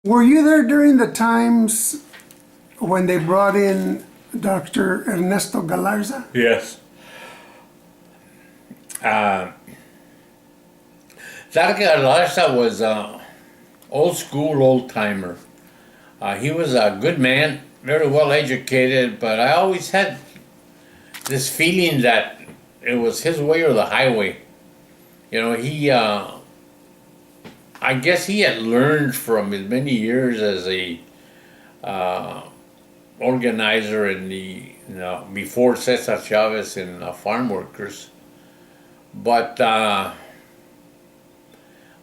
Were you there during the times when they brought in Dr. Ernesto Galarza? Yes. Dr. Galarza was a old school old timer. He was a good man, very well educated, but I always had this feeling that it was his way or the highway. You know, I guess he had learned from his many years as a organizer in before Cesar Chavez in farm workers. But I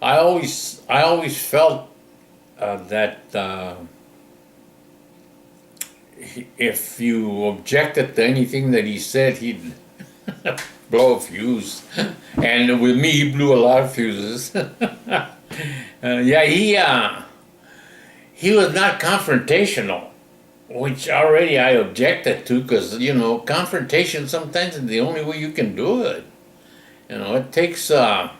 always felt that if you objected to anything that he said, he'd blow a fuse. And with me, he blew a lot of fuses. He was not confrontational, which already I objected to, because confrontation sometimes is the only way you can do it. It takes and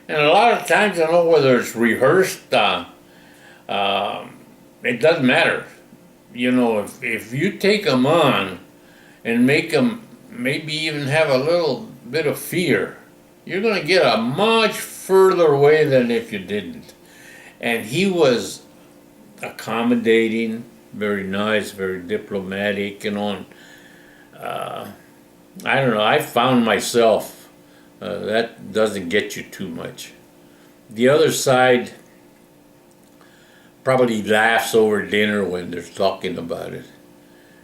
a lot of times, whether it's rehearsed, it doesn't matter. If you take them on and make them maybe even have a little bit of fear, you're going to get a much further way than if you didn't. And he was accommodating, very nice, very diplomatic, I don't know, I found myself, that doesn't get you too much. The other side probably laughs over dinner when they're talking about it,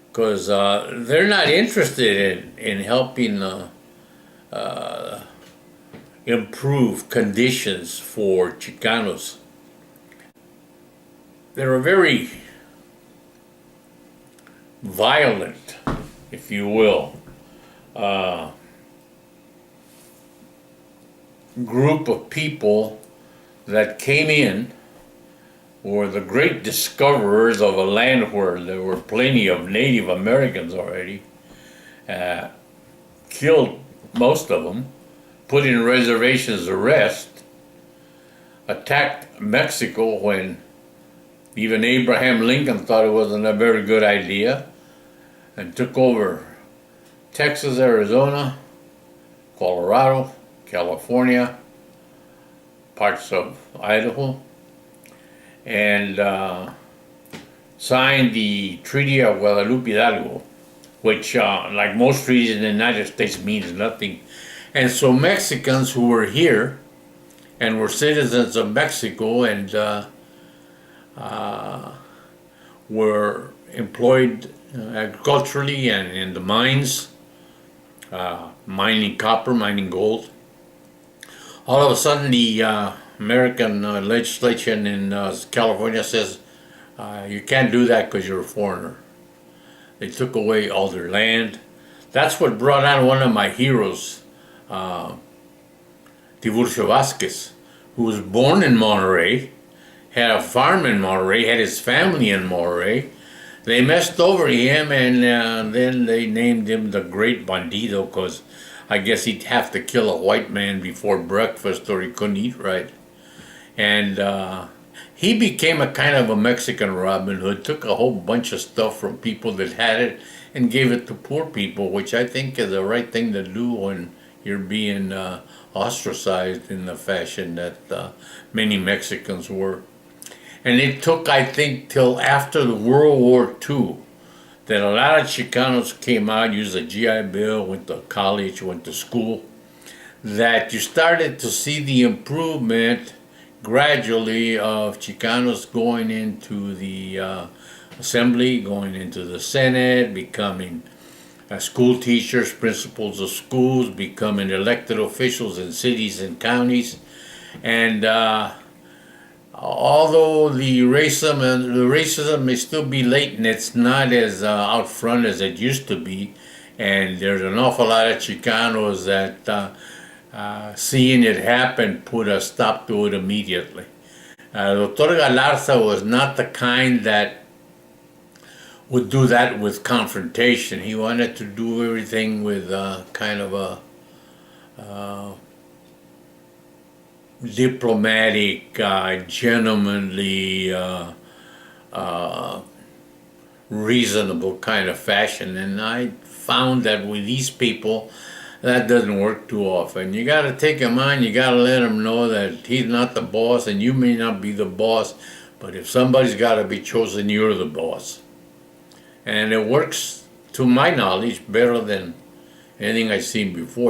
because they're not interested in helping improve conditions for Chicanos. They're a very violent, if you will, group of people that came in, were the great discoverers of a land where there were plenty of Native Americans already, killed most of them, put in reservations to rest, attacked Mexico when even Abraham Lincoln thought it wasn't a very good idea, and took over Texas, Arizona, Colorado, California, parts of Idaho, and signed the Treaty of Guadalupe Hidalgo, which, like most treaties in the United States, means nothing. And so Mexicans who were here and were citizens of Mexico and were employed agriculturally and in the mines, mining copper, mining gold. All of a sudden, the American legislation in California says you can't do that because you're a foreigner. They took away all their land. That's what brought on one of my heroes, Tiburcio Vasquez, who was born in Monterrey, had a farm in Monterrey, had his family in Monterrey. They messed over him, and then they named him the Great Bandido, because I guess he'd have to kill a white man before breakfast or he couldn't eat right. And he became a kind of a Mexican Robin Hood, took a whole bunch of stuff from people that had it and gave it to poor people, which I think is the right thing to do when you're being ostracized in the fashion that many Mexicans were. And it took, I think, till after the World War II that a lot of Chicanos came out, used a GI Bill, went to college, went to school, that you started to see the improvement gradually of Chicanos going into the assembly, going into the Senate, becoming school teachers, principals of schools, becoming elected officials in cities and counties. And although the racism may still be latent, it's not as out front as it used to be, and there's an awful lot of Chicanos that seeing it happen put a stop to it immediately. Dr. Galarza was not the kind that would do that with confrontation. He wanted to do everything with kind of a diplomatic, gentlemanly, reasonable kind of fashion. And I found that with these people, that doesn't work too often. You got to take him on, you got to let him know that he's not the boss and you may not be the boss, but if somebody's got to be chosen, you're the boss. And it works, to my knowledge, better than anything I've seen before.